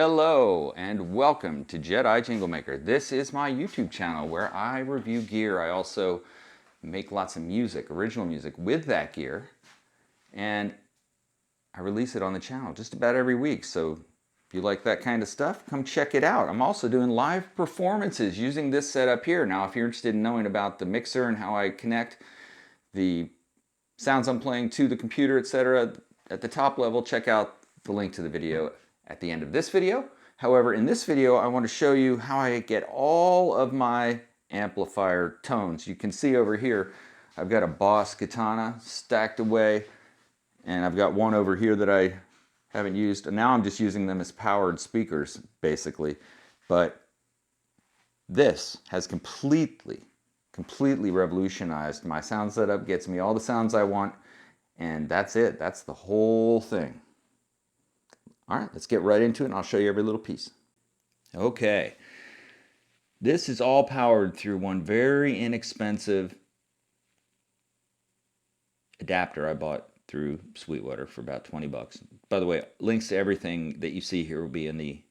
Hello and welcome to Jedi Jingle Maker. This is my YouTube channel where I review gear. I also make lots of music, original music with that gear, and I release it on the channel just about every week. So if you like that kind of stuff, come check it out. I'm also doing live performances using this setup here. Now, if you're interested in knowing about the mixer and how I connect the sounds I'm playing to the computer, etc., at the top level, check out the link to the video at the end of this video. However, in this video, I want to show you how I get all of my amplifier tones. You can see over here, I've got a Boss Katana stacked away, and I've got one over here that I haven't used. And now I'm just using them as powered speakers, basically. But this has completely revolutionized my sound setup, gets me all the sounds I want, and that's it. That's the whole thing. All right, let's get right into it, and I'll show you every little piece. Okay, this is all powered through one very inexpensive adapter I bought through Sweetwater for about 20 bucks. By the way, links to everything that you see here will be in the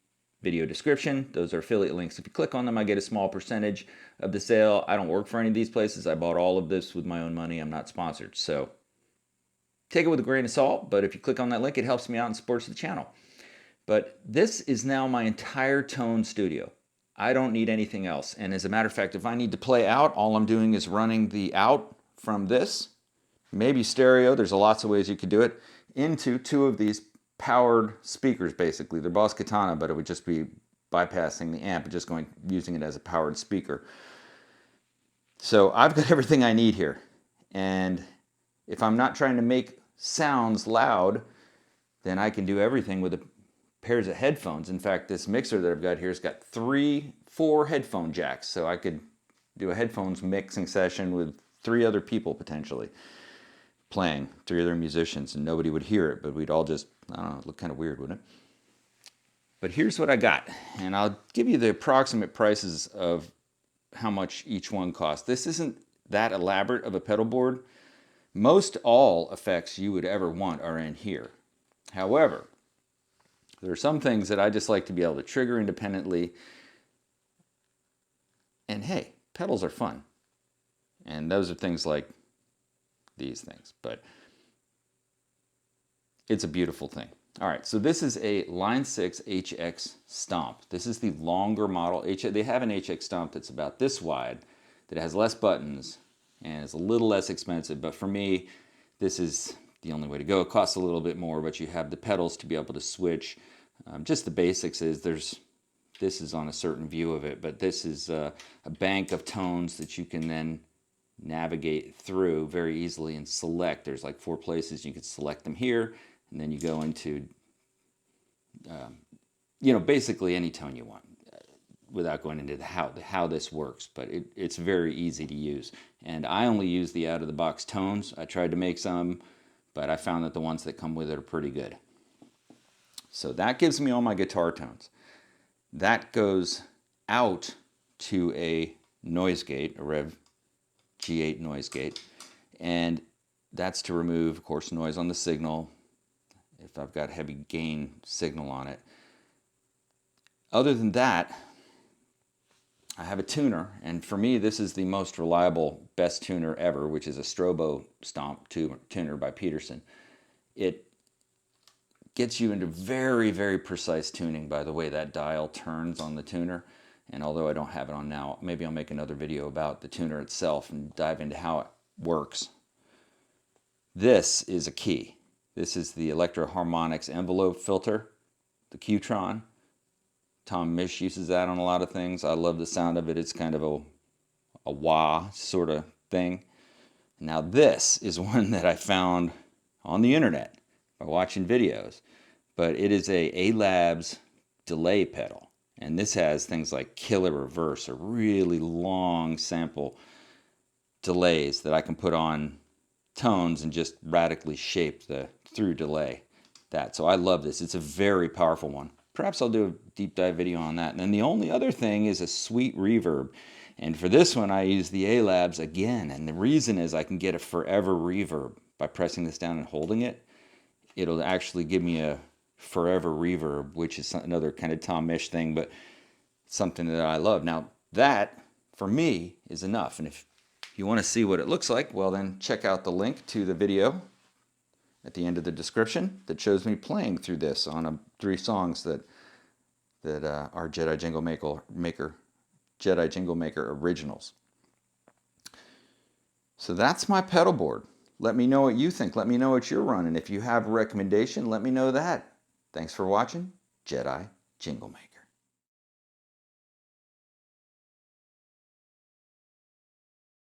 video description. Those are affiliate links. If you click on them, I get a small percentage of the sale. I don't work for any of these places. I bought all of this with my own money. I'm not sponsored, so take it with a grain of salt, but if you click on that link, it helps me out and supports the channel. But this is now my entire tone studio. I don't need anything else. And as a matter of fact, if I need to play out, all I'm doing is running the out from this, maybe stereo, there's lots of ways you could do it, into two of these powered speakers, basically. They're Boss Katana, but it would just be bypassing the amp and just using it as a powered speaker. So I've got everything I need here. And if I'm not trying to make sounds loud, then I can do everything with pairs of headphones. In fact, this mixer that I've got here has got 4 headphone jacks, so I could do a headphones mixing session with 3 other people potentially playing, 3 other musicians, and nobody would hear it, but we'd all just, I don't know, look kind of weird, wouldn't it? But here's what I got, and I'll give you the approximate prices of how much each one costs. This isn't that elaborate of a pedal board. Most all effects you would ever want are in here. However, there are some things that I just like to be able to trigger independently. And hey, pedals are fun. And those are things like these things. But it's a beautiful thing. All right, so this is a Line 6 HX Stomp. This is the longer model. They have an HX Stomp that's about this wide, that has less buttons, and is a little less expensive. But for me, this is the only way to go. It costs a little bit more, but you have the pedals to be able to switch. Just the basics is this is on a certain view of it, but this is a bank of tones that you can then navigate through very easily and select. There's like 4 places you can select them here, and then you go into, basically any tone you want without going into how this works, but it's very easy to use. And I only use the out-of-the-box tones. I tried to make some, but I found that the ones that come with it are pretty good. So that gives me all my guitar tones. That goes out to a noise gate, a Rev G8 noise gate, and that's to remove, of course, noise on the signal if I've got heavy gain signal on it. Other than that, I have a tuner, and for me this is the most reliable, best tuner ever, which is a Strobo Stomp tuner by Peterson. It gets you into very, very precise tuning by the way that dial turns on the tuner. And although I don't have it on now, maybe I'll make another video about the tuner itself and dive into how it works. This is a key. This is the Electro Harmonics envelope filter, the Qtron. Tom Misch uses that on a lot of things. I love the sound of it. It's kind of a wah sort of thing. Now this is one that I found on the internet by watching videos, but it is a Labs delay pedal, and this has things like killer reverse, or really long sample delays that I can put on tones and just radically shape the through delay that. So I love this. It's a very powerful one. Perhaps I'll do a deep dive video on that. And then the only other thing is a sweet reverb. And for this one, I use the Labs again. And the reason is I can get a forever reverb by pressing this down and holding it. It'll actually give me a Forever Reverb, which is another kind of Tom Misch thing, but something that I love. Now that, for me, is enough. And if you want to see what it looks like, well then check out the link to the video at the end of the description that shows me playing through this on 3 songs that are Jedi Jingle Maker originals. So that's my pedal board. Let me know what you think. Let me know what you're running. If you have a recommendation, let me know that. Thanks for watching Jedi Jingle Maker.